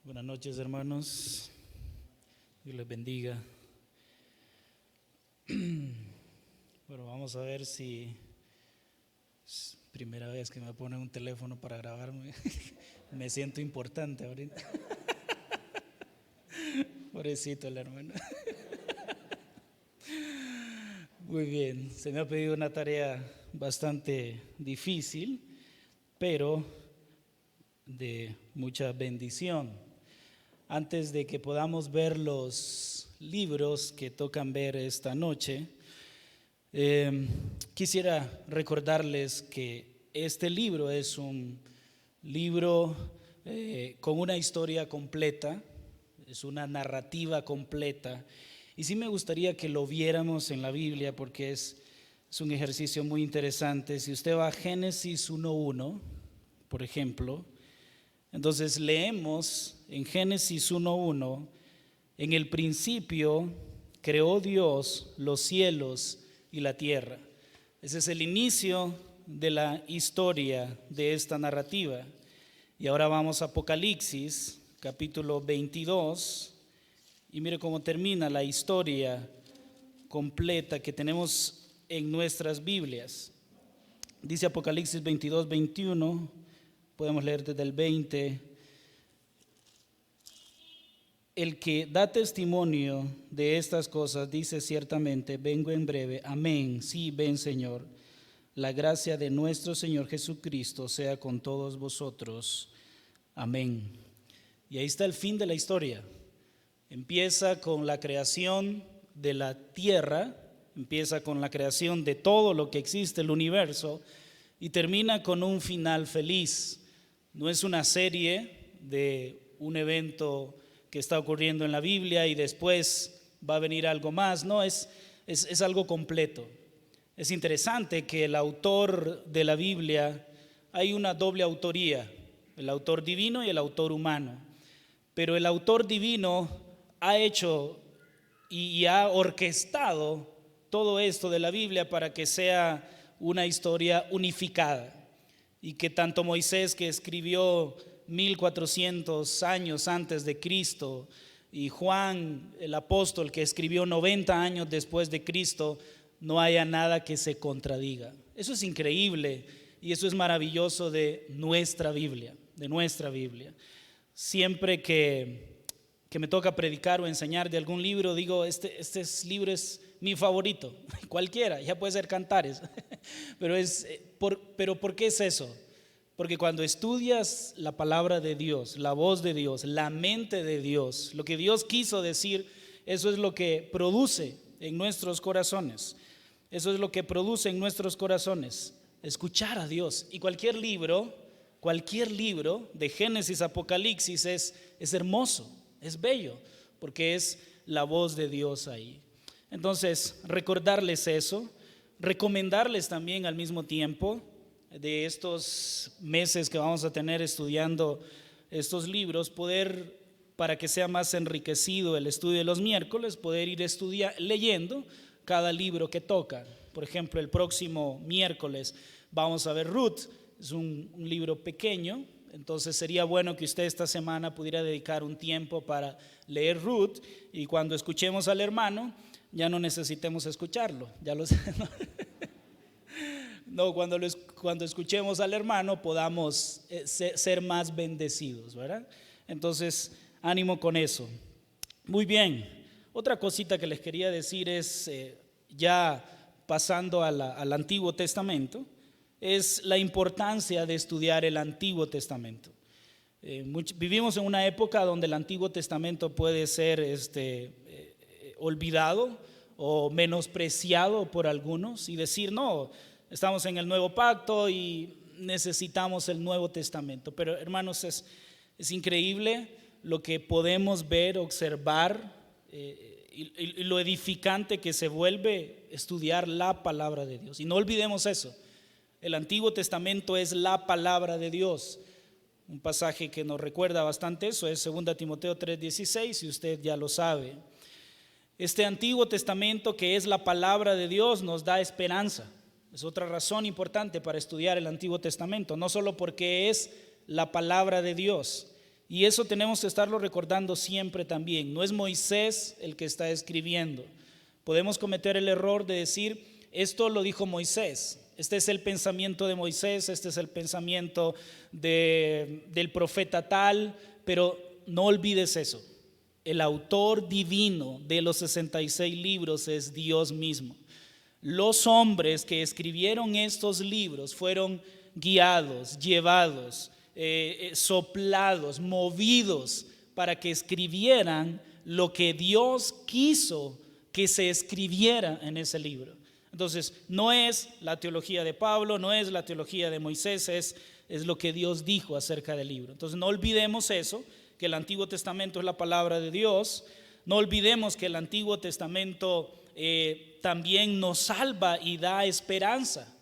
Buenas noches, hermanos. Dios les bendiga. Bueno, vamos a ver si es primera vez que me ponen un teléfono para grabarme. Me siento importante ahorita. Pobrecito el hermano. Muy bien, se me ha pedido una tarea bastante difícil, pero de mucha bendición. Antes de que podamos ver los libros que tocan ver esta noche, quisiera recordarles que este libro es un libro con una historia completa, es una narrativa completa, y sí me gustaría que lo viéramos en la Biblia porque es un ejercicio muy interesante. Si usted va a Génesis 1:1, por ejemplo, entonces leemos en Génesis 1:1, en el principio creó Dios los cielos y la tierra. Ese es el inicio de la historia de esta narrativa. Y ahora vamos a Apocalipsis, capítulo 22, y mire cómo termina la historia completa que tenemos en nuestras Biblias. Dice Apocalipsis 22:21, podemos leer desde el 20. El que da testimonio de estas cosas dice ciertamente: vengo en breve. Amén. Sí, ven, Señor. La gracia de nuestro Señor Jesucristo sea con todos vosotros. Amén. Y ahí está el fin de la historia. Empieza con la creación de la tierra, empieza con la creación de todo lo que existe, el universo, y termina con un final feliz. No es una serie de un evento que está ocurriendo en la Biblia y después va a venir algo más. No, es algo completo. Es interesante que el autor de la Biblia, hay una doble autoría, el autor divino y el autor humano. Pero el autor divino ha hecho y ha orquestado todo esto de la Biblia para que sea una historia unificada. Y que tanto Moisés, que escribió 1400 años antes de Cristo, y Juan el apóstol, que escribió 90 años después de Cristo, no haya nada que se contradiga. Eso es increíble y eso es maravilloso de nuestra Biblia, Siempre que me toca predicar o enseñar de algún libro, digo, este libro es mi favorito. Cualquiera, ya puede ser Cantares. Pero ¿por qué es eso? Porque cuando estudias la palabra de Dios, la voz de Dios, la mente de Dios, lo que Dios quiso decir, eso es lo que produce en nuestros corazones. Eso es lo que produce en nuestros corazones, escuchar a Dios. Y cualquier libro de Génesis, Apocalipsis es hermoso, es bello, porque es la voz de Dios ahí. Entonces, recordarles eso, recomendarles también al mismo tiempo de estos meses que vamos a tener estudiando estos libros, poder, para que sea más enriquecido el estudio de los miércoles, poder ir leyendo cada libro que toca. Por ejemplo, el próximo miércoles vamos a ver Ruth, es un libro pequeño, entonces sería bueno que usted esta semana pudiera dedicar un tiempo para leer Ruth, y cuando escuchemos al hermano ya no necesitemos escucharlo, ya lo sé, ¿no? No, cuando escuchemos al hermano podamos ser más bendecidos, ¿verdad? Entonces, ánimo con eso. Muy bien, otra cosita que les quería decir es, ya pasando al Antiguo Testamento, es la importancia de estudiar el Antiguo Testamento. Vivimos en una época donde el Antiguo Testamento puede ser olvidado o menospreciado por algunos y decir, no, estamos en el Nuevo Pacto y necesitamos el Nuevo Testamento. Pero hermanos, es increíble lo que podemos ver, observar, y lo edificante que se vuelve estudiar la palabra de Dios. Y no olvidemos eso, el Antiguo Testamento es la palabra de Dios. Un pasaje que nos recuerda bastante eso es 2 Timoteo 3:16, y usted ya lo sabe. Este Antiguo Testamento, que es la palabra de Dios, nos da esperanza. Es otra razón importante para estudiar el Antiguo Testamento, no solo porque es la palabra de Dios, Y eso tenemos que estarlo recordando siempre también. No es Moisés el que está escribiendo. Podemos cometer el error de decir, esto lo dijo Moisés. Este es el pensamiento de Moisés, este es el pensamiento del profeta tal, pero no olvides eso. El autor divino de los 66 libros es Dios mismo. Los hombres que escribieron estos libros fueron guiados, llevados, soplados, movidos para que escribieran lo que Dios quiso que se escribiera en ese libro. Entonces, no es la teología de Pablo, no es la teología de Moisés, es lo que Dios dijo acerca del libro. Entonces, no olvidemos eso, que el Antiguo Testamento es la palabra de Dios. No olvidemos que el Antiguo Testamento también nos salva y da esperanza.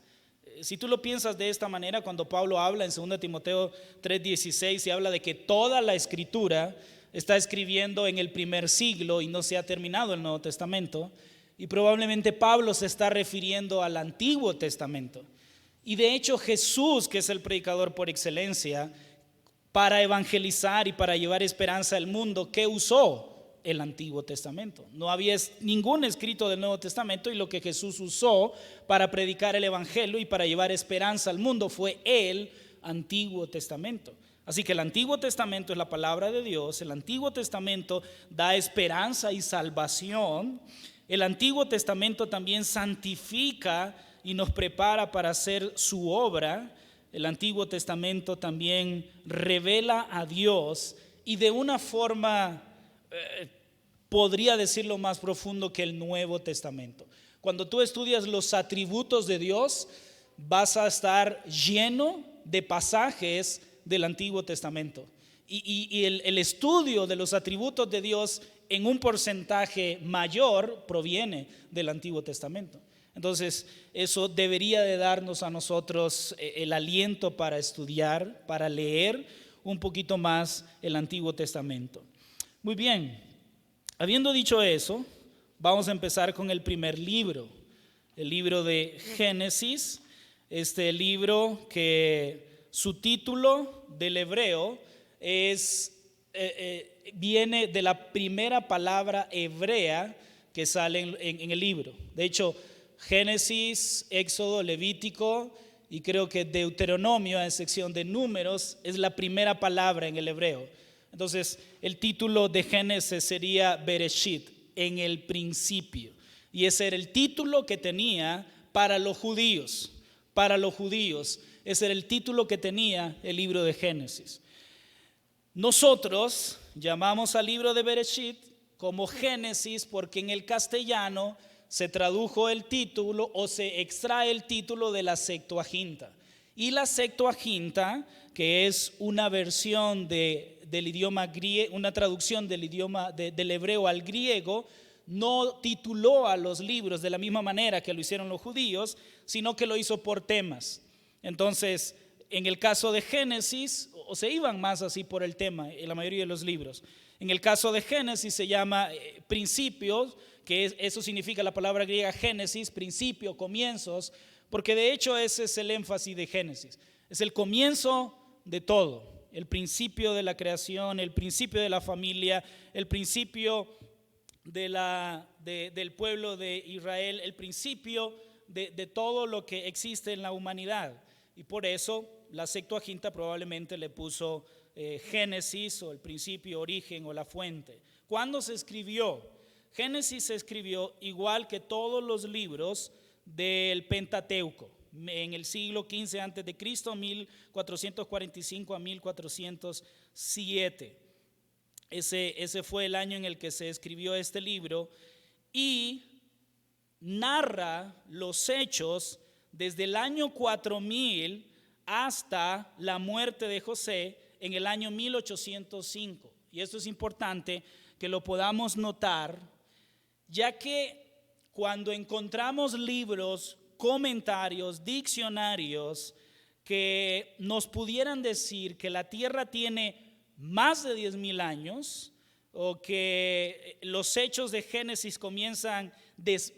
Si tú lo piensas de esta manera, cuando Pablo habla en 2 Timoteo 3:16, se habla de que toda la escritura está escribiendo en el primer siglo y no se ha terminado el Nuevo Testamento. Y probablemente Pablo se está refiriendo al Antiguo Testamento. Y de hecho Jesús, que es el predicador por excelencia, para evangelizar y para llevar esperanza al mundo, ¿qué usó? El Antiguo Testamento. No había ningún escrito del Nuevo Testamento, y lo que Jesús usó para predicar el evangelio y para llevar esperanza al mundo fue el Antiguo Testamento. Así que el Antiguo Testamento es la palabra de Dios. El Antiguo Testamento da esperanza y salvación. El Antiguo Testamento también santifica y nos prepara para hacer su obra. El Antiguo Testamento también revela a Dios, y de una forma podría decirlo más profundo que el Nuevo Testamento. Cuando tú estudias los atributos de Dios, vas a estar lleno de pasajes del Antiguo Testamento. Y el estudio de los atributos de Dios en un porcentaje mayor proviene del Antiguo Testamento. Entonces, eso debería de darnos a nosotros el aliento para estudiar, para leer un poquito más el Antiguo Testamento. Muy bien, habiendo dicho eso, vamos a empezar con el primer libro, el libro de Génesis. Este libro, que su título del hebreo viene de la primera palabra hebrea que sale en el libro. De hecho, Génesis, Éxodo, Levítico y creo que Deuteronomio, en sección de números, es la primera palabra en el hebreo. Entonces, el título de Génesis sería Bereshit, en el principio. Y ese era el título que tenía para los judíos. Para los judíos, ese era el título que tenía el libro de Génesis. Nosotros llamamos al libro de Bereshit como Génesis porque en el castellano se tradujo el título o se extrae el título de la Septuaginta. Y la Septuaginta, que es una versión del idioma griego, una traducción del idioma del hebreo al griego, no tituló a los libros de la misma manera que lo hicieron los judíos, sino que lo hizo por temas. Entonces, en el caso de Génesis, o se iban más así por el tema en la mayoría de los libros. En el caso de Génesis se llama principios, que eso significa la palabra griega Génesis, principio, comienzos, porque de hecho ese es el énfasis de Génesis. Es el comienzo de todo, el principio de la creación, el principio de la familia, el principio del pueblo de Israel, el principio de todo lo que existe en la humanidad. Y por eso la Septuaginta probablemente le puso Génesis, o el principio, origen o la fuente. ¿Cuándo se escribió? Génesis se escribió igual que todos los libros del Pentateuco, en el siglo XV a.C., 1445 a 1407. Ese fue el año en el que se escribió este libro, y narra los hechos desde el año 4000 hasta la muerte de José en el año 1805. Y esto es importante que lo podamos notar, ya que cuando encontramos libros, comentarios, diccionarios que nos pudieran decir que la tierra tiene más de 10,000 años, o que los hechos de Génesis comienzan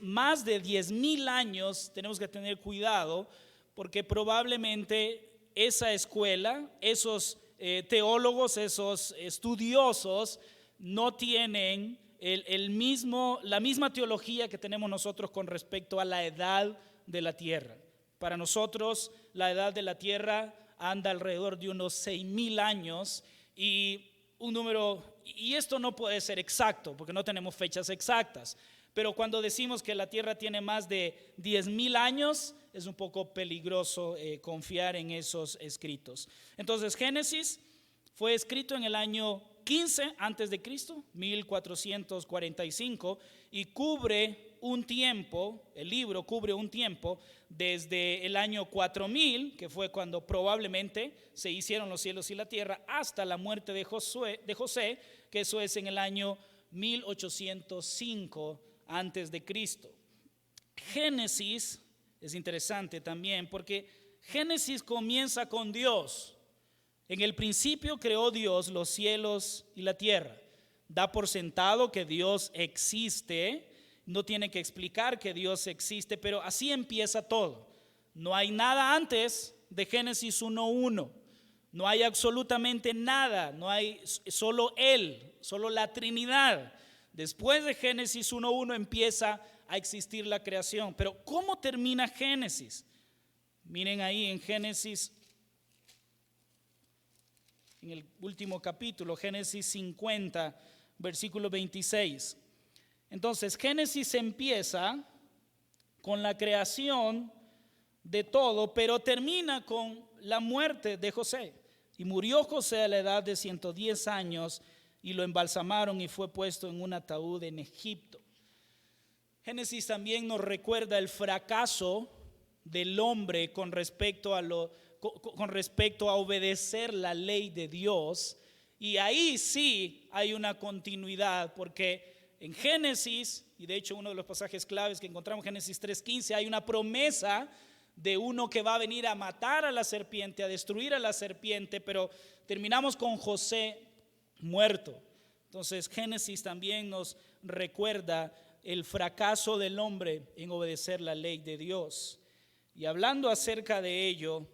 más de 10,000 años, tenemos que tener cuidado, porque probablemente esa escuela, esos teólogos, esos estudiosos, no tienen la misma teología que tenemos nosotros con respecto a la edad de la tierra. Para nosotros la edad de la tierra anda alrededor de unos 6,000 años y esto no puede ser exacto porque no tenemos fechas exactas, pero cuando decimos que la tierra tiene más de 10,000 años, es un poco peligroso confiar en esos escritos. Entonces Génesis fue escrito en el año 15 antes de Cristo, 1445, y el libro cubre un tiempo desde el año 4000, que fue cuando probablemente se hicieron los cielos y la tierra, hasta la muerte de José, que eso es en el año 1805 antes de Cristo. Génesis es interesante también porque Génesis comienza con Dios. En el principio creó Dios los cielos y la tierra. Da por sentado que Dios existe, no tiene que explicar que Dios existe, pero así empieza todo. No hay nada antes de Génesis 1:1. No hay absolutamente nada, no hay solo Él, solo la Trinidad. Después de Génesis 1:1 empieza a existir la creación. Pero ¿cómo termina Génesis? Miren ahí en Génesis, en el último capítulo, Génesis 50, versículo 26. Entonces, Génesis empieza con la creación de todo, pero termina con la muerte de José. Y murió José a la edad de 110 años y lo embalsamaron y fue puesto en un ataúd en Egipto. Génesis también nos recuerda el fracaso del hombre con respecto a obedecer la ley de Dios. Y ahí sí hay una continuidad, porque en Génesis, y de hecho uno de los pasajes claves que encontramos en Génesis 3:15, hay una promesa de uno que va a venir a matar a la serpiente, a destruir a la serpiente, pero terminamos con José muerto. Entonces Génesis también nos recuerda el fracaso del hombre en obedecer la ley de Dios. Y hablando acerca de ello,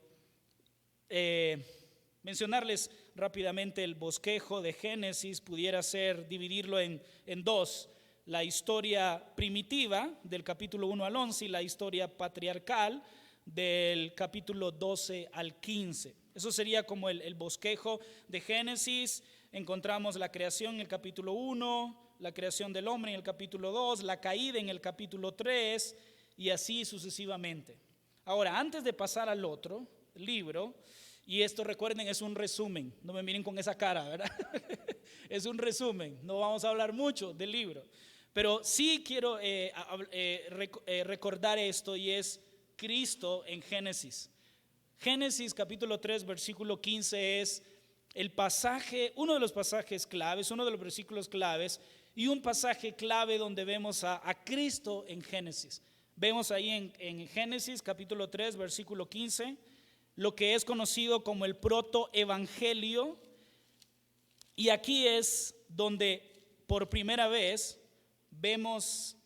mencionarles rápidamente el bosquejo de Génesis pudiera ser dividirlo en dos: la historia primitiva del capítulo 1 al 11 y la historia patriarcal del capítulo 12 al 15. Eso sería como el bosquejo de Génesis. Encontramos la creación en el capítulo 1, la creación del hombre en el capítulo 2, la caída en el capítulo 3 y así sucesivamente. Ahora, antes de pasar al otro libro, y esto recuerden es un resumen, no me miren con esa cara, ¿verdad? Es un resumen, no vamos a hablar mucho del libro, pero sí quiero recordar esto, y es Cristo en Génesis. Génesis capítulo 3 versículo 15 es el pasaje, uno de los pasajes claves, uno de los versículos claves y un pasaje clave donde vemos a Cristo en Génesis. Vemos ahí en Génesis capítulo 3 versículo 15 lo que es conocido como el protoevangelio, y aquí es donde por primera vez vemos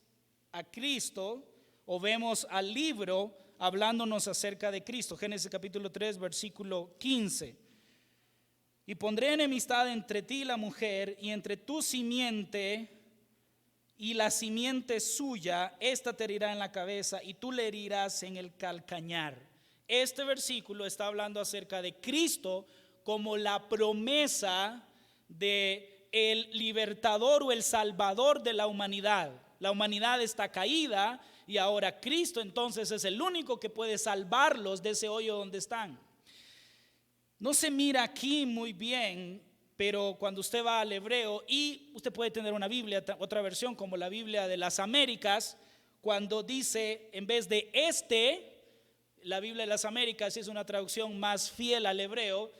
a Cristo o vemos al libro hablándonos acerca de Cristo. Génesis capítulo 3 versículo 15: y pondré enemistad entre ti y la mujer, y entre tu simiente y la simiente suya, esta te herirá en la cabeza y tú le herirás en el calcañar. Este versículo está hablando acerca de Cristo como la promesa de el libertador o el salvador de la humanidad. La humanidad está caída y ahora Cristo entonces es el único que puede salvarlos de ese hoyo donde están. No se mira aquí muy bien, pero cuando usted va al hebreo, y usted puede tener una Biblia, otra versión como la Biblia de las Américas, cuando dice en vez de la Biblia de las Américas es una traducción más fiel al hebreo,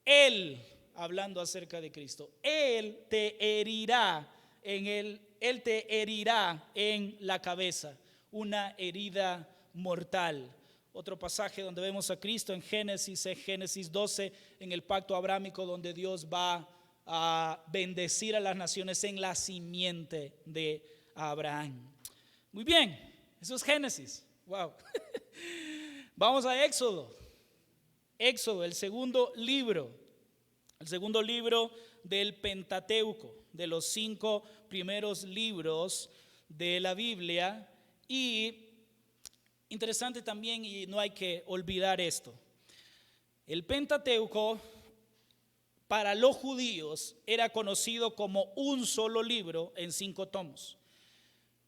Él, hablando acerca de Cristo, Él te herirá Él te herirá en la cabeza, una herida mortal. Otro pasaje donde vemos a Cristo en Génesis es Génesis 12, en el pacto abrámico, donde Dios va a bendecir a las naciones en la simiente de Abraham. Muy bien, eso es Génesis. Wow. Vamos a Éxodo. Éxodo, el segundo libro. el segundo libro del Pentateuco, de los 5 primeros libros de la Biblia. Y interesante también, y no hay que olvidar esto, el Pentateuco para los judíos era conocido como un solo libro en 5 tomos.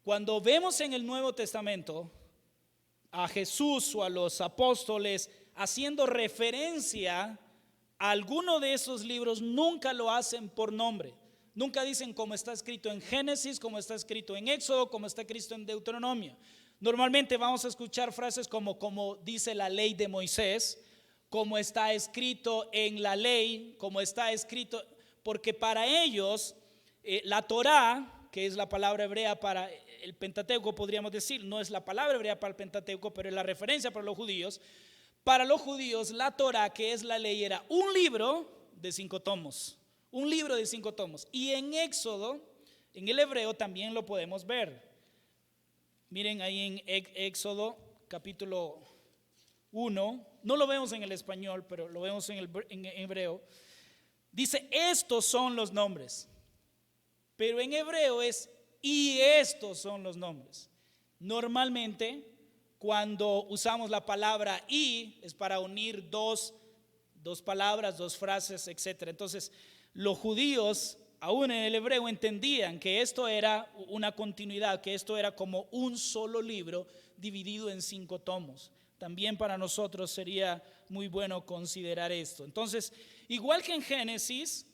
Cuando vemos en el Nuevo Testamento a Jesús o a los apóstoles haciendo referencia a alguno de esos libros, nunca lo hacen por nombre. Nunca dicen como está escrito en Génesis, como está escrito en Éxodo, como está escrito en Deuteronomio. Normalmente vamos a escuchar frases como dice la ley de Moisés, como está escrito en la ley, como está escrito, porque para ellos la Torá, que es la palabra hebrea para el Pentateuco, podríamos decir, no es la palabra hebrea para el Pentateuco, pero es la referencia para los judíos. Para los judíos la Torá, que es la ley, era un libro de 5 tomos, un libro de 5 tomos. Y en Éxodo, en el hebreo también lo podemos ver. Miren ahí en Éxodo capítulo 1, no lo vemos en el español, pero lo vemos en hebreo. Dice, estos son los nombres, pero en hebreo es, y estos son los nombres. Normalmente, cuando usamos la palabra y, es para unir dos palabras, 2 frases, etc. Entonces, los judíos, aún en el hebreo, entendían que esto era una continuidad, que esto era como un solo libro dividido en 5 tomos. También para nosotros sería muy bueno considerar esto. Entonces, igual que en Génesis,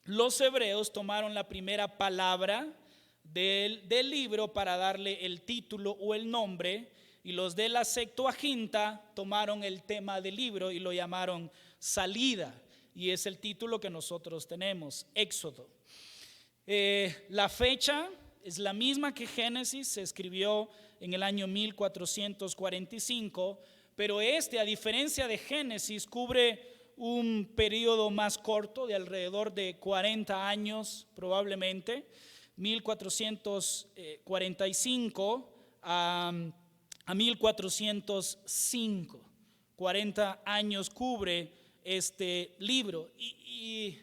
los hebreos tomaron la primera palabra del libro para darle el título o el nombre, y los de la Septuaginta tomaron el tema del libro y lo llamaron salida, y es el título que nosotros tenemos, Éxodo. La fecha es la misma que Génesis, se escribió en el año 1445, pero a diferencia de Génesis, cubre un periodo más corto de alrededor de 40 años probablemente, 1445 a 1405, 40 años cubre este libro. Y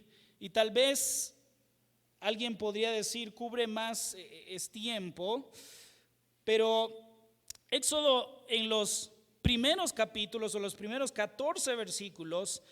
tal vez alguien podría decir cubre más es tiempo, pero Éxodo en los primeros capítulos o los primeros 14 versículos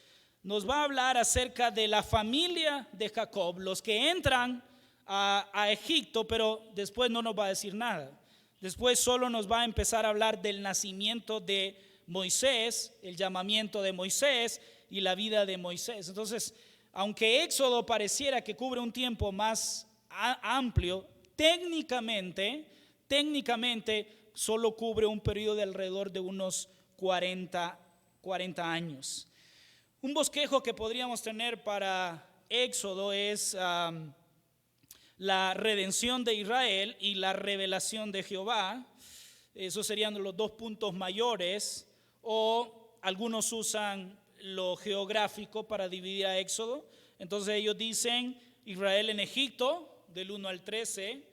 nos va a hablar acerca de la familia de Jacob, los que entran a Egipto, pero después no nos va a decir nada. Después solo nos va a empezar a hablar del nacimiento de Moisés, el llamamiento de Moisés y la vida de Moisés. Entonces, aunque Éxodo pareciera que cubre un tiempo más amplio, técnicamente solo cubre un periodo de alrededor de unos 40 años. Un bosquejo que podríamos tener para Éxodo es la redención de Israel y la revelación de Jehová. Esos serían los 2 puntos mayores, o algunos usan lo geográfico para dividir a Éxodo. Entonces ellos dicen Israel en Egipto del 1 al 13,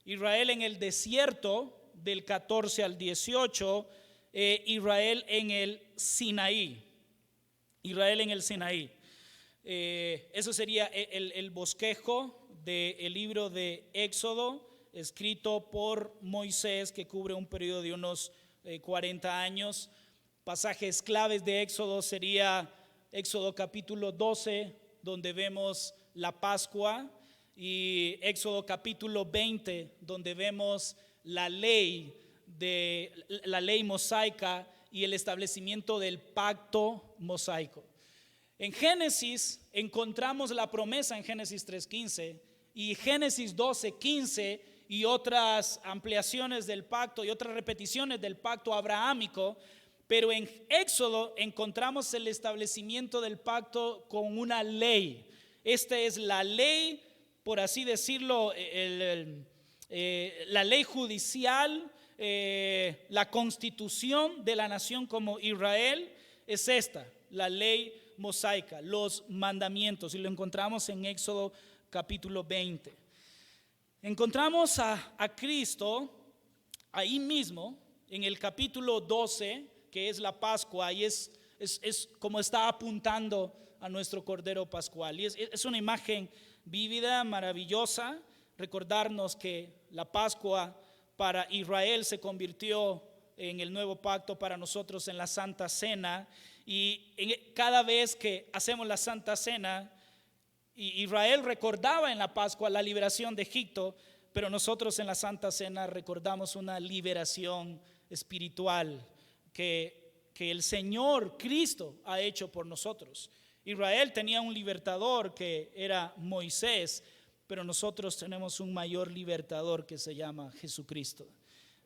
Israel en el desierto del 14 al 18, Israel en el Sinaí. Israel en el Sinaí. Eso sería el bosquejo del libro de Éxodo, escrito por Moisés, que cubre un periodo de unos 40 años. Pasajes claves de Éxodo sería Éxodo capítulo 12, donde vemos la Pascua, y Éxodo capítulo 20, donde vemos la ley mosaica y el establecimiento del pacto mosaico. En Génesis encontramos la promesa en Génesis 3:15 y Génesis 12:15 y otras ampliaciones del pacto y otras repeticiones del pacto abrahámico, pero en Éxodo encontramos el establecimiento del pacto con una ley. Esta es la ley, por así decirlo, la ley judicial, la constitución de la nación como Israel es esta, la ley mosaica, los mandamientos, y lo encontramos en Éxodo capítulo 20. Encontramos a Cristo ahí mismo en el capítulo 12, que es la Pascua, y es es como está apuntando a nuestro Cordero Pascual. Y es una imagen vívida, maravillosa, recordarnos que la Pascua para Israel se convirtió en el nuevo pacto para nosotros en la Santa Cena. Y cada vez que hacemos la Santa Cena, Israel recordaba en la Pascua la liberación de Egipto, pero nosotros en la Santa Cena recordamos una liberación espiritual que el Señor Cristo ha hecho por nosotros. Israel tenía un libertador que era Moisés, pero nosotros tenemos un mayor libertador que se llama Jesucristo.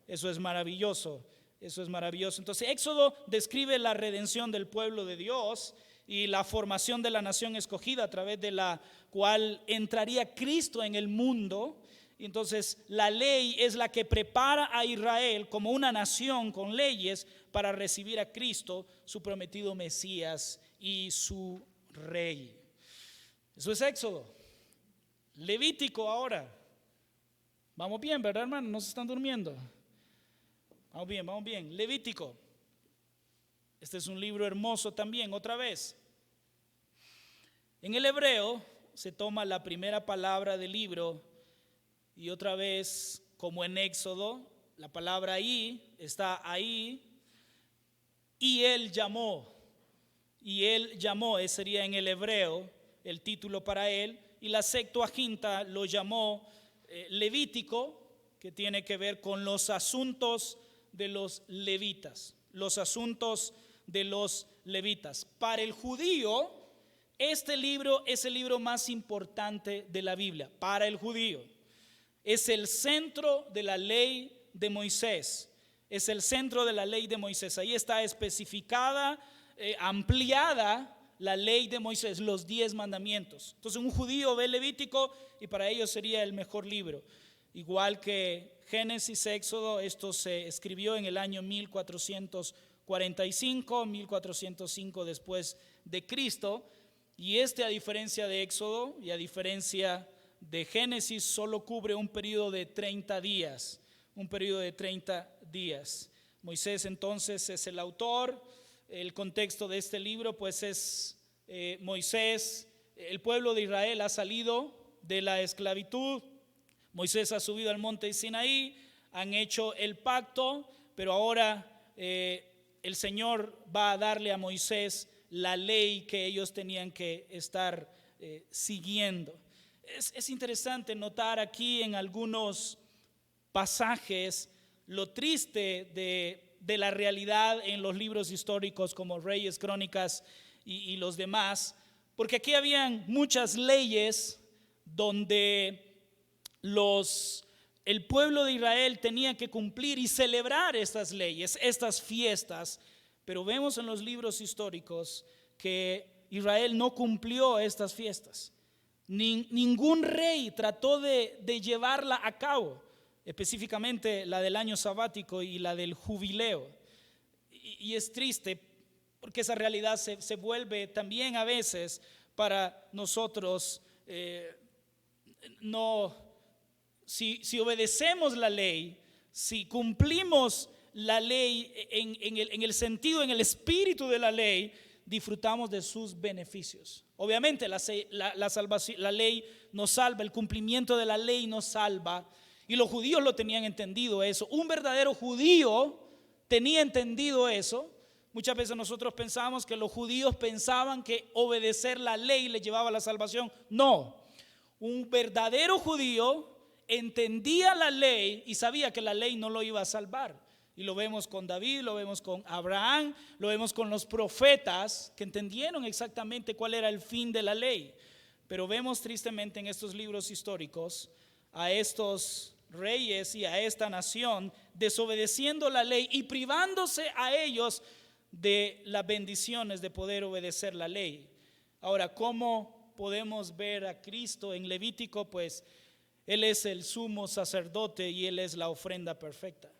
Eso es maravilloso, eso es maravilloso. Entonces Éxodo describe la redención del pueblo de Dios y la formación de la nación escogida a través de la cual entraría Cristo en el mundo. Entonces la ley es la que prepara a Israel como una nación con leyes para recibir a Cristo, su prometido Mesías y su Rey. Eso es Éxodo. Levítico ahora. Vamos bien, ¿verdad, hermano? No se están durmiendo. Vamos bien, vamos bien. Levítico. Este es un libro hermoso también, otra vez. En el hebreo se toma la primera palabra del libro y otra vez, como en Éxodo, la palabra ahí está ahí. Y él llamó, ese sería en el hebreo el título para él. Y la Septuaginta lo llamó Levítico, que tiene que ver con los asuntos de los levitas. Los asuntos de los levitas. Para el judío, este libro es el libro más importante de la Biblia. Para el judío. Es el centro de la ley de Moisés. Es el centro de la ley de Moisés. Ahí está especificada, ampliada la ley de Moisés, los 10 mandamientos. Entonces un judío ve Levítico y para ellos sería el mejor libro. Igual que Génesis, Éxodo, esto se escribió en el año 1445, 1405 después de Cristo. Y a diferencia de Éxodo y a diferencia de Génesis, solo cubre un periodo de 30 días. Un periodo de 30 días. Moisés entonces es el autor. El contexto de este libro pues es Moisés, el pueblo de Israel ha salido de la esclavitud. Moisés ha subido al monte Sinaí, han hecho el pacto, pero ahora el Señor va a darle a Moisés la ley que ellos tenían que estar siguiendo. Es interesante notar aquí en algunos pasajes lo triste de la realidad en los libros históricos como Reyes, Crónicas y los demás, porque aquí habían muchas leyes donde el pueblo de Israel tenía que cumplir y celebrar estas leyes, estas fiestas, pero vemos en los libros históricos que Israel no cumplió estas fiestas. Ningún rey trató de llevarla a cabo, específicamente la del año sabático y la del jubileo. Y es triste porque esa realidad se vuelve también a veces para nosotros. Si obedecemos la ley, si cumplimos la ley en el sentido, en el espíritu de la ley, disfrutamos de sus beneficios. Obviamente la ley nos salva, el cumplimiento de la ley nos salva. Y los judíos lo tenían entendido eso. Un verdadero judío tenía entendido eso. Muchas veces nosotros pensamos que los judíos pensaban que obedecer la ley les llevaba a la salvación. No, un verdadero judío entendía la ley y sabía que la ley no lo iba a salvar. Y lo vemos con David, lo vemos con Abraham, lo vemos con los profetas que entendieron exactamente cuál era el fin de la ley. Pero vemos tristemente en estos libros históricos a estos reyes y a esta nación desobedeciendo la ley y privándose a ellos de las bendiciones de poder obedecer la ley. Ahora, ¿cómo podemos ver a Cristo en Levítico? Pues Él es el sumo sacerdote y Él es la ofrenda perfecta.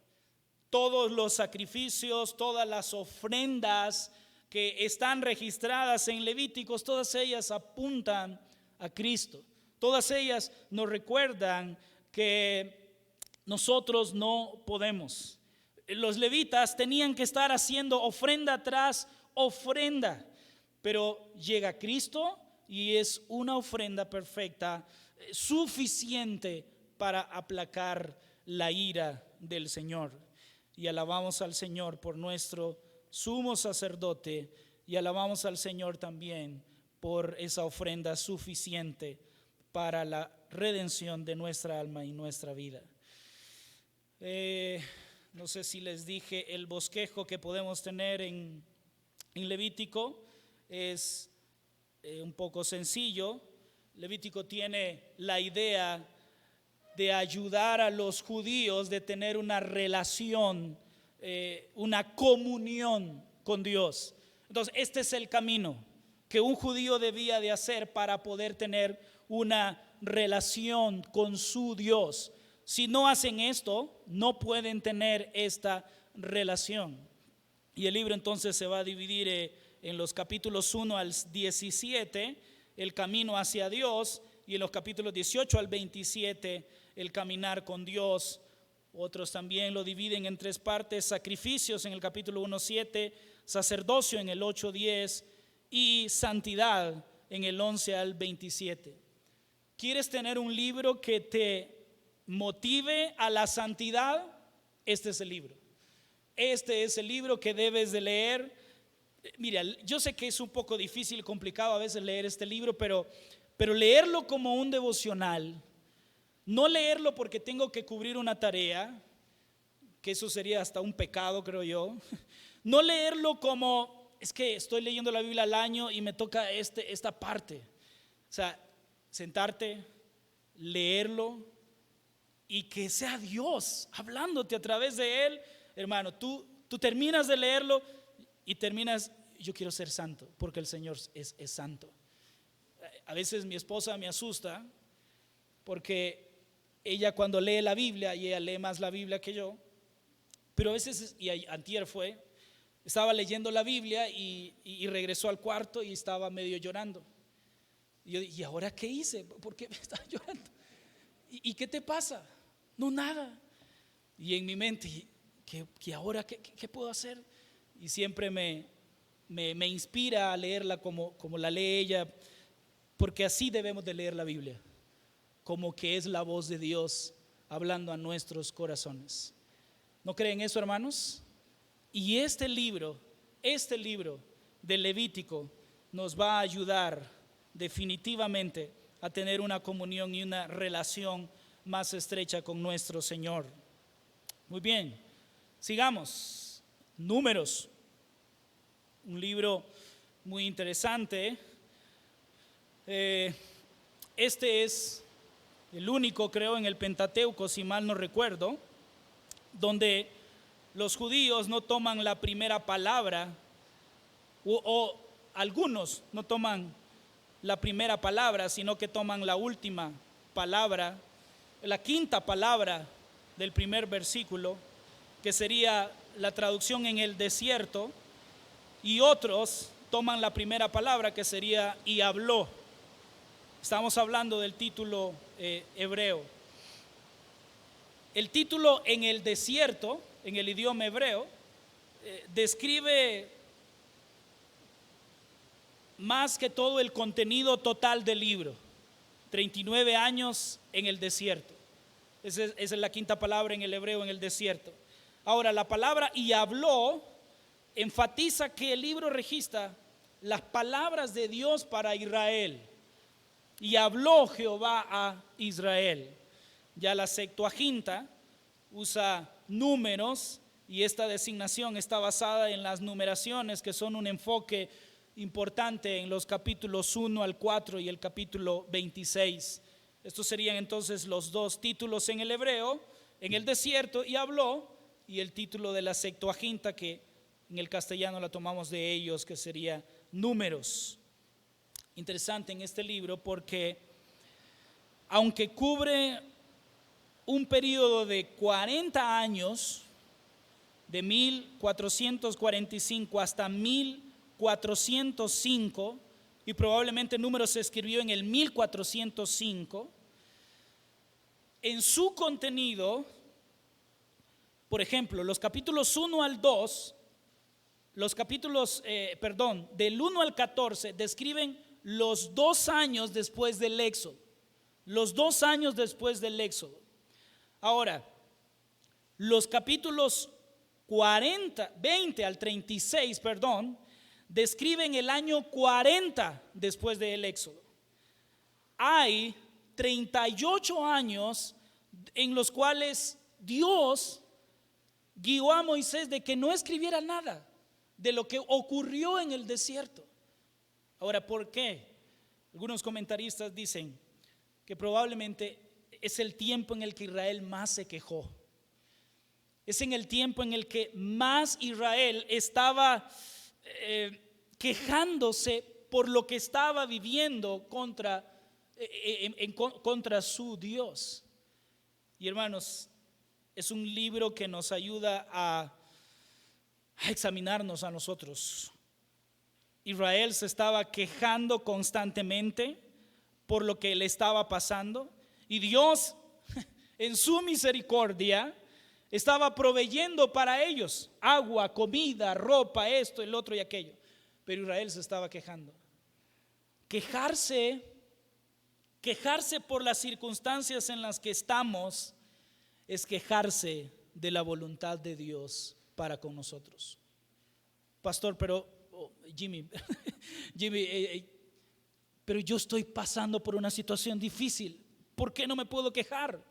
Todos los sacrificios, todas las ofrendas que están registradas en Levíticos, todas ellas apuntan a Cristo. Todas ellas nos recuerdan que nosotros no podemos. Los levitas tenían que estar haciendo ofrenda tras ofrenda, pero llega Cristo y es una ofrenda perfecta, suficiente para aplacar la ira del Señor. Y alabamos al Señor por nuestro sumo sacerdote, y alabamos al Señor también por esa ofrenda suficiente para la redención de nuestra alma y nuestra vida. No sé si les dije, el bosquejo que podemos tener en Levítico es un poco sencillo. Levítico tiene la idea de ayudar a los judíos de tener una relación, una comunión con Dios. Entonces, este es el camino que un judío debía de hacer para poder tener una relación con su Dios. Si no hacen esto, no pueden tener esta relación. Y el libro entonces se va a dividir en los capítulos 1 al 17, el camino hacia Dios, y en los capítulos 18 al 27, el caminar con Dios. Otros también lo dividen en tres partes: sacrificios en el capítulo 1:7, sacerdocio en el 8:10 y santidad en el 11 al 27. ¿Quieres tener un libro que te motive a la santidad? Este es el libro. Este es el libro que debes de leer. Mira, yo sé que es un poco difícil y complicado a veces leer este libro, pero leerlo como un devocional, no leerlo porque tengo que cubrir una tarea, que eso sería hasta un pecado, creo yo. No leerlo como, es que estoy leyendo la Biblia al año y me toca esta parte. O sea, sentarte, leerlo y que sea Dios hablándote a través de él. Hermano, tú terminas de leerlo y terminas, yo quiero ser santo porque el Señor es santo. A veces mi esposa me asusta porque ella cuando lee la Biblia, y ella lee más la Biblia que yo, pero a veces, y antier estaba leyendo la Biblia y regresó al cuarto y estaba medio llorando. Y yo dije, ¿y ahora qué hice? ¿Por qué me estaba llorando? ¿Y qué te pasa? No, nada. Y en mi mente, ¿qué ahora qué puedo hacer? Y siempre me inspira a leerla como la lee ella, porque así debemos de leer la Biblia, como que es la voz de Dios hablando a nuestros corazones. ¿No creen eso, hermanos? Y este libro de Levítico nos va a ayudar definitivamente a tener una comunión y una relación más estrecha con nuestro Señor. Muy bien, sigamos. Números, un libro muy interesante. Este es el único, creo, en el Pentateuco, si mal no recuerdo, donde los judíos no toman la primera palabra, o algunos no toman la primera palabra, sino que toman la última palabra, la quinta palabra del primer versículo, que sería la traducción en el desierto, y otros toman la primera palabra, que sería y habló. Estamos hablando del título hebreo. El título en el desierto, en el idioma hebreo, describe más que todo el contenido total del libro. 39 años en el desierto. Esa es la quinta palabra en el hebreo, en el desierto. Ahora, la palabra y habló enfatiza que el libro registra las palabras de Dios para Israel. Y habló Jehová a Israel. Ya la Septuaginta usa números, y esta designación está basada en las numeraciones, que son un enfoque importante en los capítulos 1 al 4 y el capítulo 26. Estos serían entonces los dos títulos en el hebreo: en el desierto y habló, y el título de la Septuaginta, que en el castellano la tomamos de ellos, que sería números. Interesante en este libro porque aunque cubre un periodo de 40 años, de 1445 hasta 1405, y probablemente Números se escribió en el 1405, en su contenido, por ejemplo, los capítulos 1 al 2 Los capítulos, del 1 al 14 describen los 2 años después del Éxodo. Los 2 años después del Éxodo. Ahora, los capítulos 20 al 36, describen el año 40 después del Éxodo. Hay 38 años en los cuales Dios guió a Moisés de que no escribiera nada de lo que ocurrió en el desierto. Ahora, ¿por qué? Algunos comentaristas dicen que probablemente es el tiempo en el que Israel más se quejó. Es en el tiempo en el que más Israel estaba quejándose por lo que estaba viviendo contra su Dios. Y hermanos, es un libro que nos ayuda a examinarnos a nosotros. Israel se estaba quejando constantemente por lo que le estaba pasando, y Dios en su misericordia estaba proveyendo para ellos agua, comida, ropa, esto, el otro y aquello. Pero Israel se estaba quejando. Quejarse por las circunstancias en las que estamos es quejarse de la voluntad de Dios para con nosotros. Pastor, pero Jimmy, pero yo estoy pasando por una situación difícil. ¿Por qué no me puedo quejar?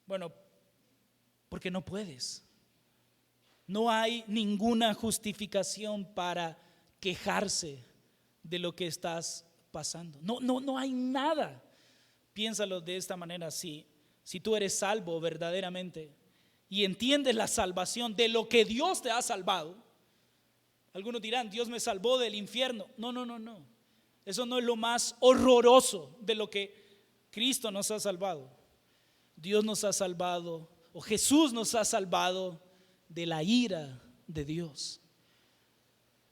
Bueno, porque no puedes. No hay ninguna justificación para quejarse de lo que estás pasando. No hay nada. Piénsalo de esta manera. Si tú eres salvo verdaderamente y entiendes la salvación de lo que Dios te ha salvado, algunos dirán, Dios me salvó del infierno. No. Eso no es lo más horroroso de lo que Cristo nos ha salvado. Dios nos ha salvado, o Jesús nos ha salvado de la ira de Dios.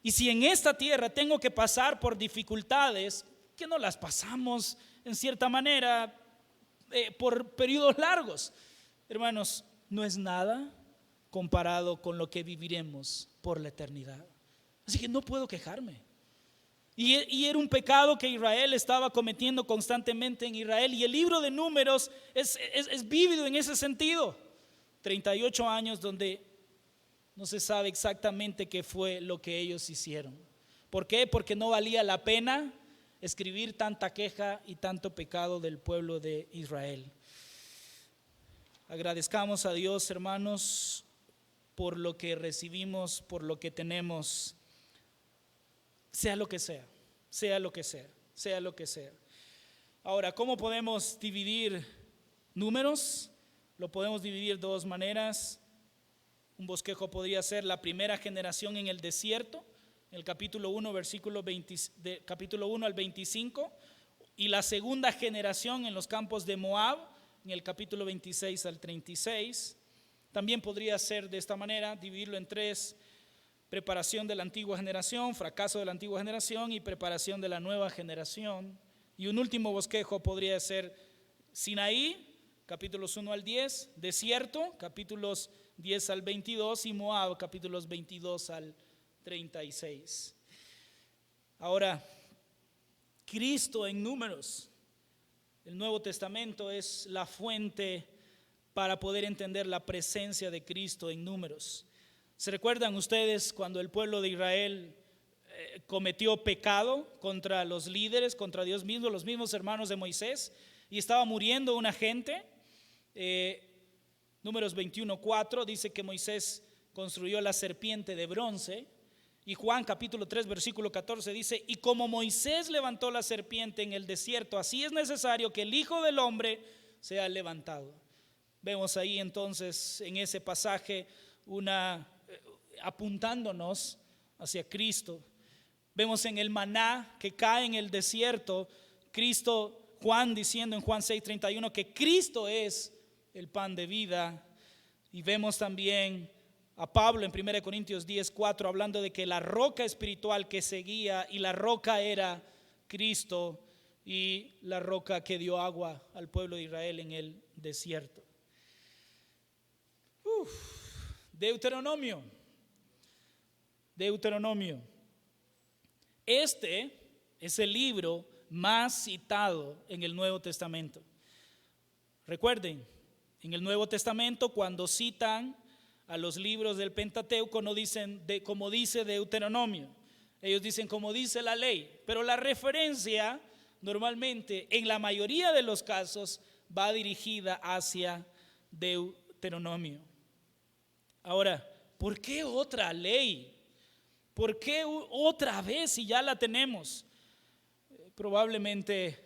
Y si en esta tierra tengo que pasar por dificultades, que no las pasamos en cierta manera por periodos largos, hermanos, no es nada comparado con lo que viviremos por la eternidad. Así que no puedo quejarme. Y era un pecado que Israel estaba cometiendo constantemente en Israel. Y el libro de Números es vívido en ese sentido. 38 años donde no se sabe exactamente qué fue lo que ellos hicieron. ¿Por qué? Porque no valía la pena escribir tanta queja y tanto pecado del pueblo de Israel. Agradezcamos a Dios, hermanos, por lo que recibimos, por lo que tenemos. Sea lo que sea. Ahora, ¿cómo podemos dividir Números? Lo podemos dividir de 2 maneras. Un bosquejo podría ser la primera generación en el desierto, en el capítulo 1, capítulo 1 al 25, y la segunda generación en los campos de Moab, en el capítulo 26 al 36. También podría ser de esta manera, dividirlo en 3: preparación de la antigua generación, fracaso de la antigua generación y preparación de la nueva generación. Y un último bosquejo podría ser Sinaí, capítulos 1 al 10, desierto, capítulos 10 al 22, y Moab, capítulos 22 al 36. Ahora, Cristo en Números. El Nuevo Testamento es la fuente para poder entender la presencia de Cristo en Números. ¿Se recuerdan ustedes cuando el pueblo de Israel cometió pecado contra los líderes, contra Dios mismo, los mismos hermanos de Moisés, y estaba muriendo una gente? Números 21:4 dice que Moisés construyó la serpiente de bronce, y Juan capítulo 3 versículo 14 dice: y como Moisés levantó la serpiente en el desierto, así es necesario que el Hijo del Hombre sea levantado. Vemos ahí entonces en ese pasaje apuntándonos hacia Cristo. Vemos en el maná que cae en el desierto, Juan diciendo en Juan 6:31 que Cristo es el pan de vida. Y vemos también a Pablo en 1 Corintios 10:4 hablando de que la roca espiritual que seguía, y la roca era Cristo, y la roca que dio agua al pueblo de Israel en el desierto. Deuteronomio Deuteronomio. Este es el libro más citado en el Nuevo Testamento. Recuerden, en el Nuevo Testamento cuando citan a los libros del Pentateuco no dicen como dice Deuteronomio, ellos dicen como dice la ley, pero la referencia normalmente en la mayoría de los casos va dirigida hacia Deuteronomio. Ahora, ¿por qué otra ley? ¿Por qué otra vez si ya la tenemos? Probablemente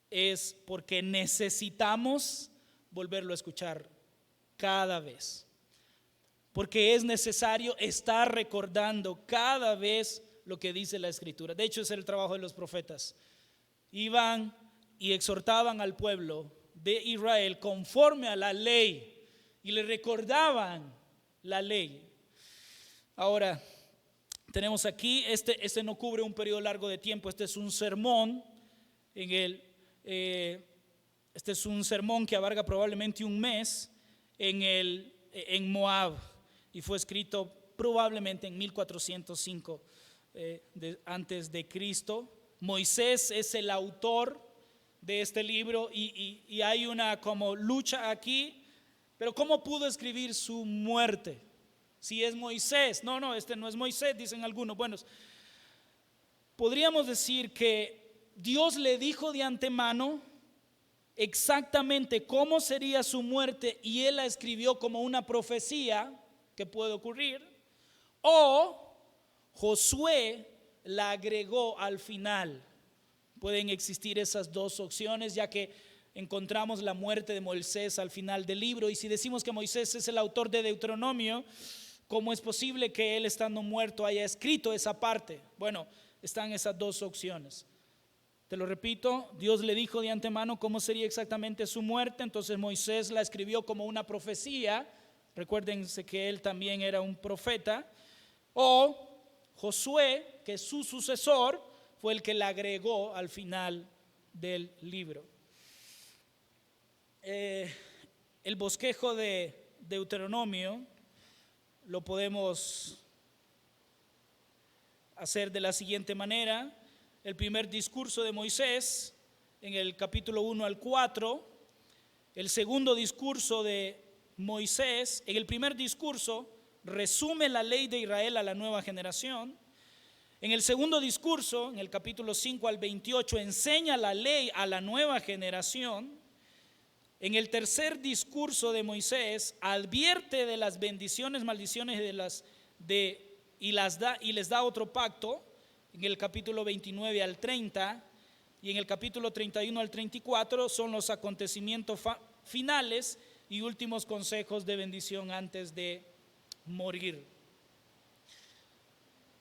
es porque necesitamos volverlo a escuchar cada vez. Porque es necesario estar recordando cada vez lo que dice la Escritura. De hecho, ese es el trabajo de los profetas. Iban y exhortaban al pueblo de Israel conforme a la ley y le recordaban la ley. Ahora, tenemos aquí, este no cubre un periodo largo de tiempo, este es un sermón este es un sermón que abarca probablemente un mes en Moab y fue escrito probablemente en 1405 antes de Cristo. Moisés es el autor de este libro y hay una como lucha aquí, pero ¿cómo pudo escribir su muerte? Si es Moisés, no, este no es Moisés, dicen algunos. Bueno, podríamos decir que Dios le dijo de antemano exactamente cómo sería su muerte y él la escribió como una profecía que puede ocurrir, o Josué la agregó al final. Pueden existir esas dos opciones, ya que encontramos la muerte de Moisés al final del libro, y si decimos que Moisés es el autor de Deuteronomio, ¿cómo es posible que él estando muerto haya escrito esa parte? Bueno, están esas dos opciones. Te lo repito, Dios le dijo de antemano cómo sería exactamente su muerte, entonces Moisés la escribió como una profecía, recuérdense que él también era un profeta, o Josué, que es su sucesor, fue el que la agregó al final del libro. El bosquejo de Deuteronomio lo podemos hacer de la siguiente manera. El primer discurso de Moisés en el capítulo 1 al 4, el segundo discurso de Moisés. En el primer discurso resume la ley de Israel a la nueva generación. En el segundo discurso, en el capítulo 5 al 28, enseña la ley a la nueva generación. En el tercer discurso de Moisés advierte de las bendiciones, maldiciones y les da otro pacto. En el capítulo 29 al 30 y en el capítulo 31 al 34 son los acontecimientos finales y últimos consejos de bendición antes de morir.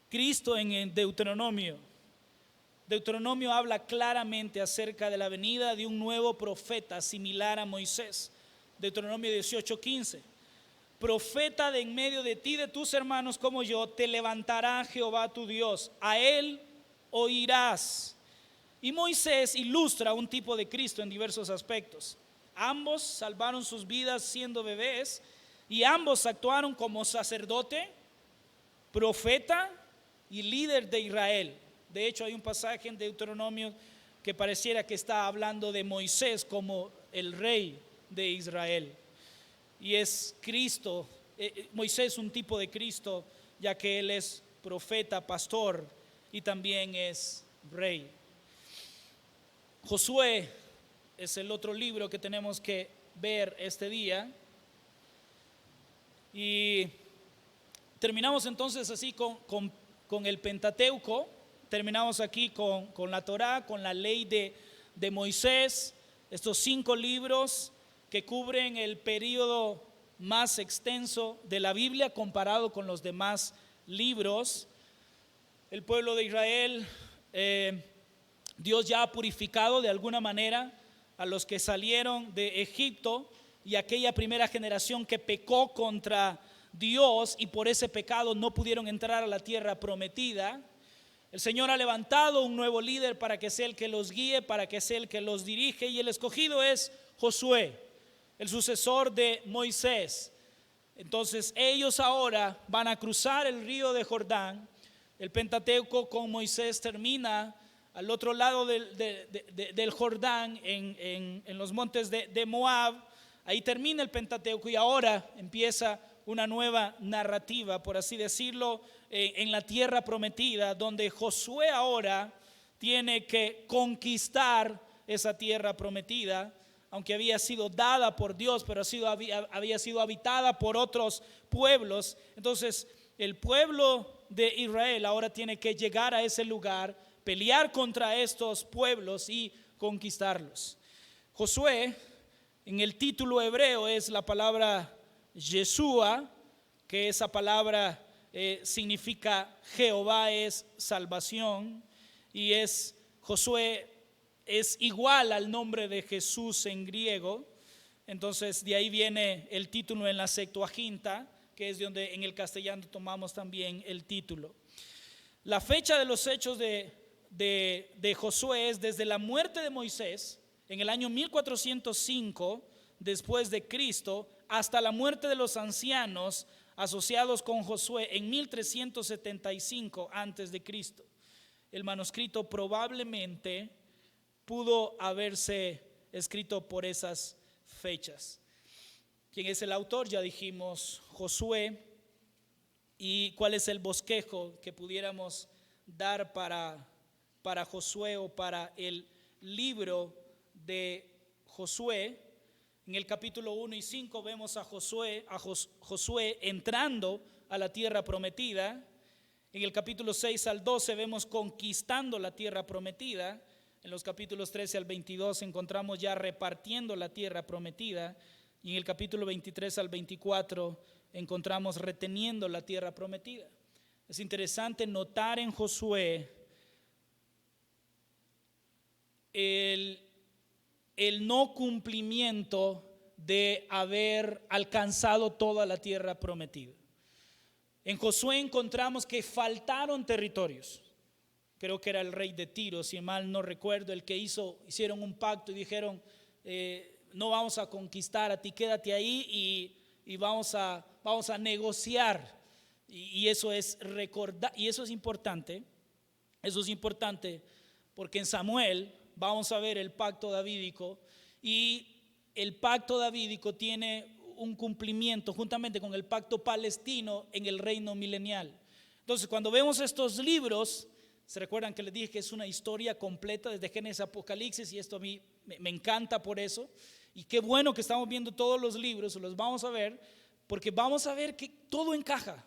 Cristo en Deuteronomio habla claramente acerca de la venida de un nuevo profeta similar a Moisés. Deuteronomio 18:15. Profeta de en medio de ti, de tus hermanos como yo, te levantará Jehová tu Dios, a él oirás. Y Moisés ilustra un tipo de Cristo en diversos aspectos. Ambos salvaron sus vidas siendo bebés y ambos actuaron como sacerdote, profeta y líder de Israel. De hecho, hay un pasaje en Deuteronomio que pareciera que está hablando de Moisés como el rey de Israel. Y es Cristo, Moisés un tipo de Cristo, ya que él es profeta, pastor y también es rey. Josué es el otro libro que tenemos que ver este día. Y terminamos entonces así con el Pentateuco, terminamos aquí con la Torá, con la ley de Moisés, estos 5 libros que cubren el periodo más extenso de la Biblia comparado con los demás libros. El pueblo de Israel, Dios ya ha purificado de alguna manera a los que salieron de Egipto y aquella primera generación que pecó contra Dios y por ese pecado no pudieron entrar a la tierra prometida. El Señor ha levantado un nuevo líder para que sea el que los guíe, para que sea el que los dirige, y el escogido es Josué, el sucesor de Moisés. Entonces ellos ahora van a cruzar el río de Jordán. El Pentateuco con Moisés termina al otro lado del Jordán, en los montes de Moab. Ahí termina el Pentateuco y ahora empieza una nueva narrativa, por así decirlo, en la tierra prometida, donde Josué ahora tiene que conquistar esa tierra prometida, aunque había sido dada por Dios, pero había sido habitada por otros pueblos. Entonces el pueblo de Israel ahora tiene que llegar a ese lugar, pelear contra estos pueblos y conquistarlos. Josué, en el título hebreo, es la palabra Yeshua, que esa palabra significa Jehová es salvación, y Josué es igual al nombre de Jesús en griego. Entonces de ahí viene el título en la Septuaginta, que es de donde en el castellano tomamos también el título. La fecha de los hechos de Josué es desde la muerte de Moisés en el año 1405 después de Cristo hasta la muerte de los ancianos asociados con Josué en 1375 antes de Cristo. El manuscrito probablemente pudo haberse escrito por esas fechas. ¿Quién es el autor? Ya dijimos, Josué. ¿Y cuál es el bosquejo que pudiéramos dar para Josué o para el libro de Josué? En el capítulo 1 y 5 vemos a Josué entrando a la tierra prometida. En el capítulo 6 al 12 vemos conquistando la tierra prometida. En los capítulos 13 al 22 encontramos ya repartiendo la tierra prometida. Y en el capítulo 23 al 24 encontramos reteniendo la tierra prometida. Es interesante notar en Josué el no cumplimiento de haber alcanzado toda la tierra prometida. En Josué encontramos que faltaron territorios. Creo que era el rey de Tiro, si mal no recuerdo, el que hicieron un pacto y dijeron, no vamos a conquistar, a ti quédate ahí y vamos a negociar. Y eso es recordar, y eso es importante porque en Samuel vamos a ver el pacto davídico, y el pacto davídico tiene un cumplimiento juntamente con el pacto palestino en el reino milenial. Entonces, cuando vemos estos libros, se recuerdan que les dije que es una historia completa desde Génesis a Apocalipsis, y esto a mí me encanta por eso. Y qué bueno que estamos viendo todos los libros, los vamos a ver, porque vamos a ver que todo encaja.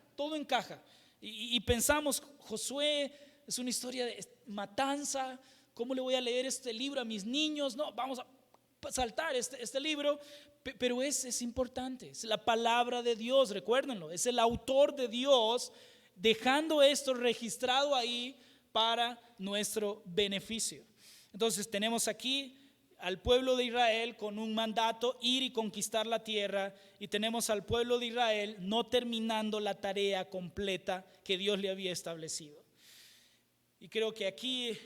Y pensamos, Josué es una historia de matanza, ¿cómo le voy a leer este libro a mis niños? No, vamos a saltar este libro, pero es importante, es la palabra de Dios, recuérdenlo, es el autor de Dios dejando esto registrado ahí para nuestro beneficio. Entonces tenemos aquí al pueblo de Israel con un mandato, ir y conquistar la tierra, y tenemos al pueblo de Israel no terminando la tarea completa que Dios le había establecido. Y creo que aquí,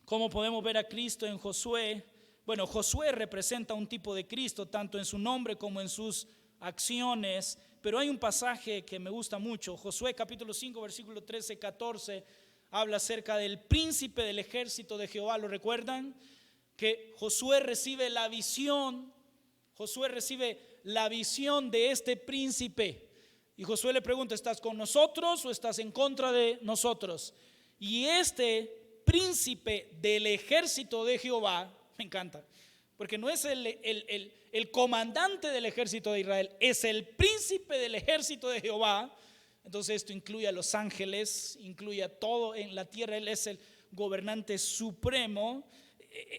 como podemos ver a Cristo en Josué, bueno, Josué representa un tipo de Cristo, tanto en su nombre como en sus acciones, pero hay un pasaje que me gusta mucho. Josué capítulo 5, versículo 13-14, habla acerca del príncipe del ejército de Jehová. ¿Lo recuerdan? Que Josué recibe la visión de este príncipe. Y Josué le pregunta, ¿estás con nosotros o estás en contra de nosotros? Y este príncipe del ejército de Jehová, me encanta, porque no es el comandante del ejército de Israel, es el príncipe del ejército de Jehová. Entonces esto incluye a los ángeles, incluye a todo en la tierra. Él es el gobernante supremo.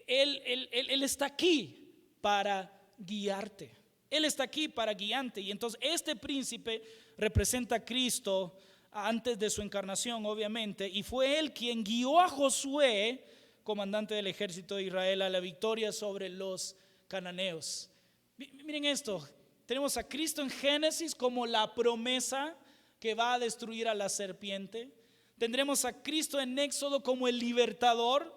Él está aquí para guiarte. Él está aquí para guiarte. Y entonces este príncipe representa a Cristo antes de su encarnación, obviamente. Y fue él quien guió a Josué, comandante del ejército de Israel, a la victoria sobre los cananeos. Miren esto. Tenemos a Cristo en Génesis como la promesa que va a destruir a la serpiente. Tendremos a Cristo en Éxodo como el libertador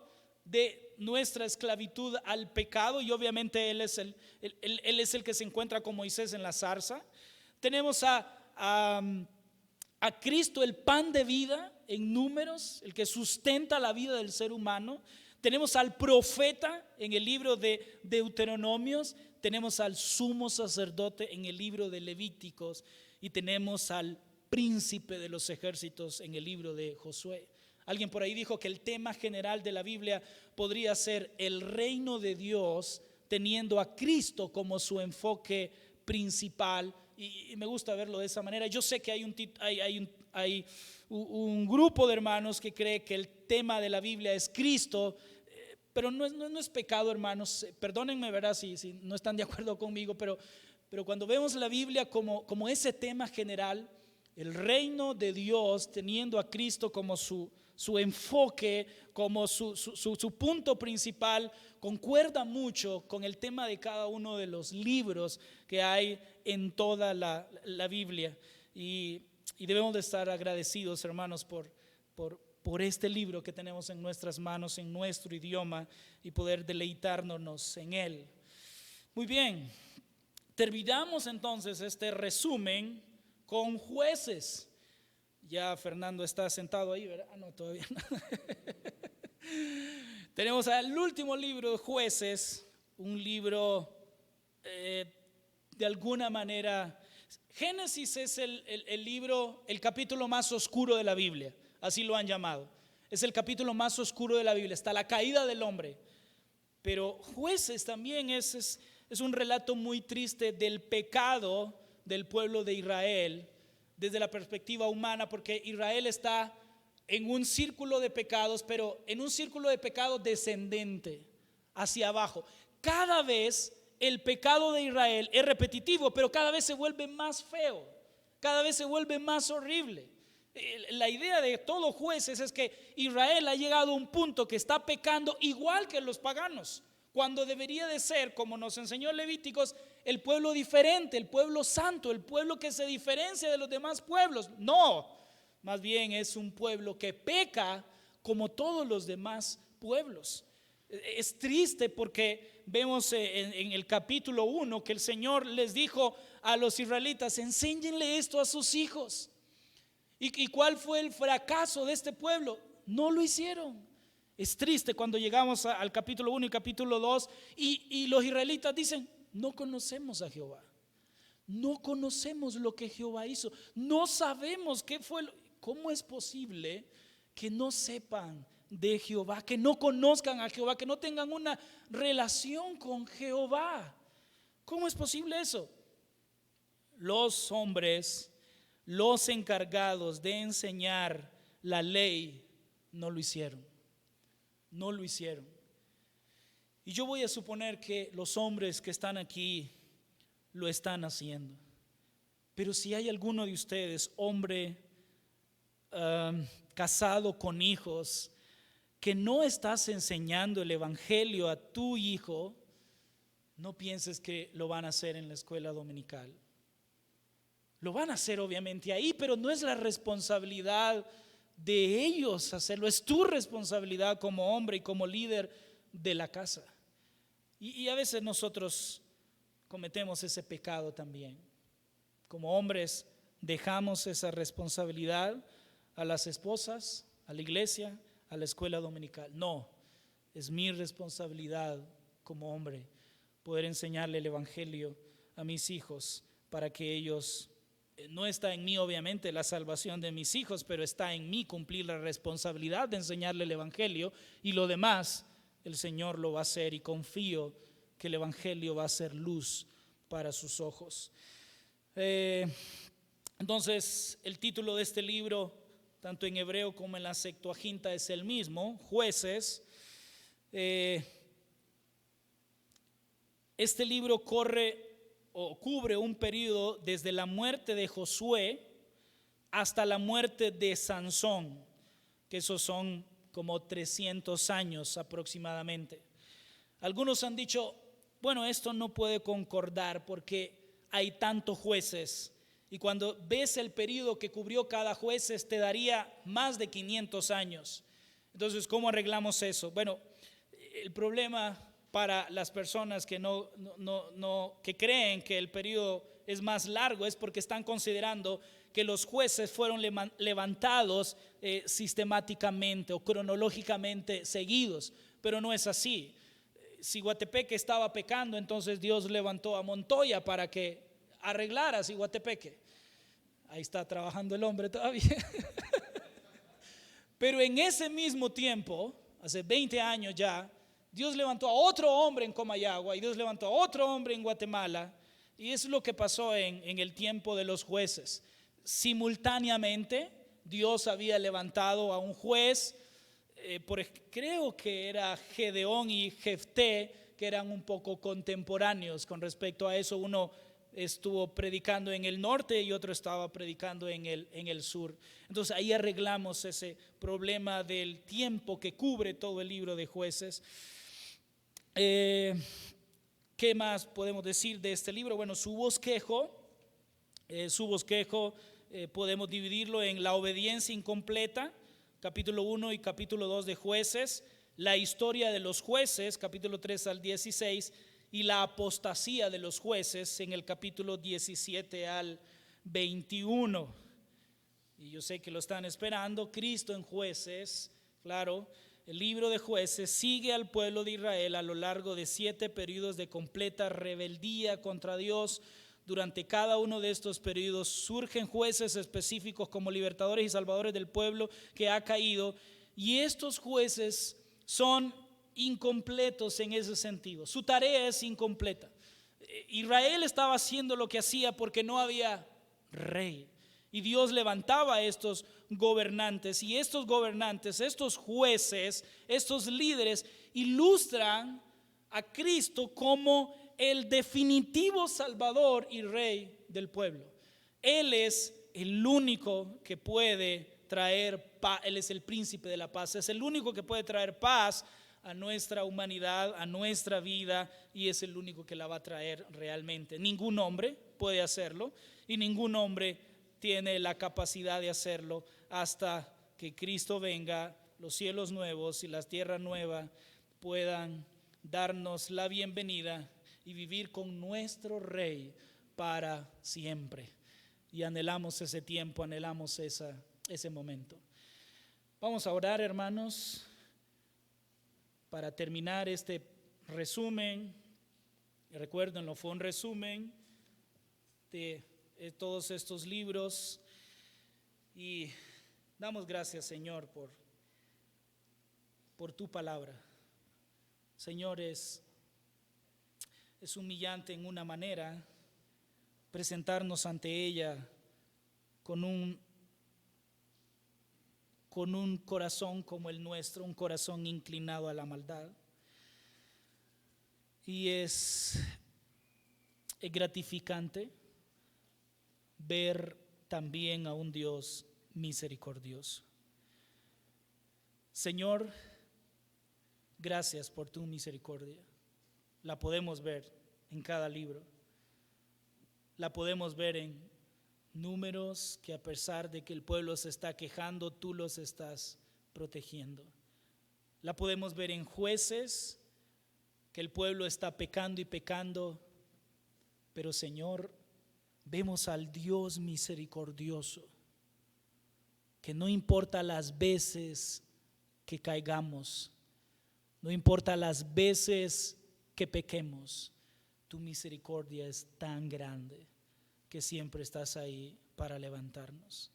de nuestra esclavitud al pecado, y obviamente Él es él es el que se encuentra con Moisés en la zarza. Tenemos a Cristo, el pan de vida, en Números, el que sustenta la vida del ser humano. Tenemos al profeta en el libro de Deuteronomios, tenemos al sumo sacerdote en el libro de Levíticos, y tenemos al príncipe de los ejércitos en el libro de Josué. Alguien por ahí dijo que el tema general de la Biblia podría ser el reino de Dios, teniendo a Cristo como su enfoque principal, y me gusta verlo de esa manera. Yo sé que hay un grupo de hermanos que cree que el tema de la Biblia es Cristo, pero no es pecado, hermanos. Perdónenme, ¿verdad? Si no están de acuerdo conmigo, pero cuando vemos la Biblia como ese tema general, el reino de Dios teniendo a Cristo como su enfoque, como su punto principal, concuerda mucho con el tema de cada uno de los libros que hay en toda la Biblia. Y debemos de estar agradecidos, hermanos, por este libro que tenemos en nuestras manos, en nuestro idioma, y poder deleitarnos en él. Muy bien, terminamos entonces este resumen con Jueces. Ya Fernando está sentado ahí, ¿verdad? No, todavía no. Tenemos al último libro de Jueces, un libro de alguna manera. Génesis es el libro, el capítulo más oscuro de la Biblia, así lo han llamado. Es el capítulo más oscuro de la Biblia, hasta la caída del hombre. Pero Jueces también es un relato muy triste del pecado del pueblo de Israel desde la perspectiva humana, porque Israel está en un círculo de pecados, pero en un círculo de pecado descendente, hacia abajo. Cada vez el pecado de Israel es repetitivo, pero cada vez se vuelve más feo, cada vez se vuelve más horrible. La idea de todo Jueces es que Israel ha llegado a un punto que está pecando igual que los paganos, cuando debería de ser, como nos enseñó Levíticos, el pueblo diferente, el pueblo santo, el pueblo que se diferencia de los demás pueblos. No, más bien es un pueblo que peca como todos los demás pueblos. Es triste porque vemos en el capítulo 1 que el Señor les dijo a los israelitas: enséñenle esto a sus hijos. ¿Y cuál fue el fracaso de este pueblo? No lo hicieron. Es triste cuando llegamos al capítulo 1 y capítulo 2 y los israelitas dicen: no conocemos a Jehová, no conocemos lo que Jehová hizo, no sabemos qué fue. ¿Cómo es posible que no sepan de Jehová, que no conozcan a Jehová, que no tengan una relación con Jehová? ¿Cómo es posible eso? Los hombres, los encargados de enseñar la ley, no lo hicieron. No lo hicieron. Y yo voy a suponer que los hombres que están aquí lo están haciendo. Pero si hay alguno de ustedes, hombre casado con hijos, que no estás enseñando el evangelio a tu hijo, no pienses que lo van a hacer en la escuela dominical. Lo van a hacer obviamente ahí, pero no es la responsabilidad de ellos hacerlo, es tu responsabilidad como hombre y como líder de la casa. Y a veces nosotros cometemos ese pecado también. Como hombres dejamos esa responsabilidad a las esposas, a la iglesia, a la escuela dominical. No, es mi responsabilidad como hombre poder enseñarle el evangelio a mis hijos para que ellos. No está en mí obviamente la salvación de mis hijos, pero está en mí cumplir la responsabilidad de enseñarle el evangelio, y lo demás el Señor lo va a hacer, y confío que el evangelio va a ser luz para sus ojos. Entonces el título de este libro, tanto en hebreo como en la Septuaginta, es el mismo, Jueces. Este libro cubre un periodo desde la muerte de Josué hasta la muerte de Sansón, que esos son como 300 años aproximadamente. Algunos han dicho: bueno, esto no puede concordar porque hay tantos jueces, y cuando ves el periodo que cubrió cada juez te daría más de 500 años. Entonces, ¿cómo arreglamos eso? Bueno, El problema para las personas que que creen que el periodo es más largo es porque están considerando que los jueces fueron levantados sistemáticamente o cronológicamente seguidos, pero no es así. Si Siguatepeque estaba pecando, entonces Dios levantó a Montoya para que arreglara Siguatepeque. Ahí está trabajando el hombre todavía. Pero en ese mismo tiempo, hace 20 años ya, Dios levantó a otro hombre en Comayagua y Dios levantó a otro hombre en Guatemala. Y eso es lo que pasó en el tiempo de los jueces. Simultáneamente, Dios había levantado a un juez, creo que era Gedeón y Jefté, que eran un poco contemporáneos con respecto a eso. Uno estuvo predicando en el norte y otro estaba predicando en el sur. Entonces ahí arreglamos ese problema del tiempo que cubre todo el libro de Jueces. ¿Qué más podemos decir de este libro? Bueno, su bosquejo podemos dividirlo en la obediencia incompleta, capítulo 1 y capítulo 2 de Jueces, la historia de los jueces, capítulo 3 al 16, y la apostasía de los jueces en el capítulo 17 al 21. Y yo sé que lo están esperando. Cristo en Jueces, claro. El libro de Jueces sigue al pueblo de Israel a lo largo de 7 periodos de completa rebeldía contra Dios. Durante cada uno de estos periodos surgen jueces específicos como libertadores y salvadores del pueblo que ha caído, y estos jueces son incompletos en ese sentido. Su tarea es incompleta. Israel estaba haciendo lo que hacía porque no había rey, y Dios levantaba a estos gobernantes, y estos gobernantes, estos jueces, estos líderes ilustran a Cristo como el definitivo salvador y rey del pueblo. Él es el único que puede traer paz. Él es el príncipe de la paz, es el único que puede traer paz a nuestra humanidad, a nuestra vida, y es el único que la va a traer realmente. Ningún hombre puede hacerlo, y ningún hombre tiene la capacidad de hacerlo hasta que Cristo venga, los cielos nuevos y la tierra nueva puedan darnos la bienvenida y vivir con nuestro Rey para siempre. Y anhelamos ese tiempo, anhelamos ese momento. Vamos a orar, hermanos, para terminar este resumen. Recuérdenlo, fue un resumen de todos estos libros, y damos gracias, Señor, por tu palabra. Señor, es humillante en una manera presentarnos ante ella con un corazón como el nuestro, un corazón inclinado a la maldad. Y es gratificante ver también a un Dios misericordioso. Señor, gracias por tu misericordia. La podemos ver en cada libro. La podemos ver en Números, que a pesar de que el pueblo se está quejando, tú los estás protegiendo. La podemos ver en Jueces, que el pueblo está pecando y pecando, pero Señor, vemos al Dios misericordioso, que no importa las veces que caigamos, no importa las veces que pequemos, tu misericordia es tan grande que siempre estás ahí para levantarnos.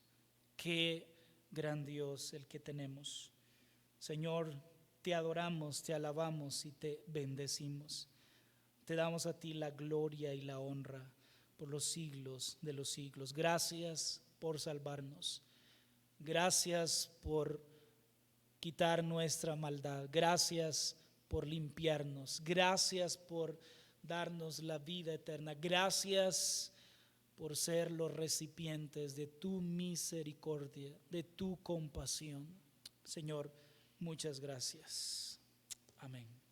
Qué gran Dios el que tenemos. Señor, te adoramos, te alabamos y te bendecimos. Te damos a ti la gloria y la honra por los siglos de los siglos. Gracias por salvarnos. Gracias por quitar nuestra maldad. Gracias por limpiarnos. Gracias por darnos la vida eterna. Gracias por ser los recipientes de tu misericordia, de tu compasión. Señor, muchas gracias. Amén.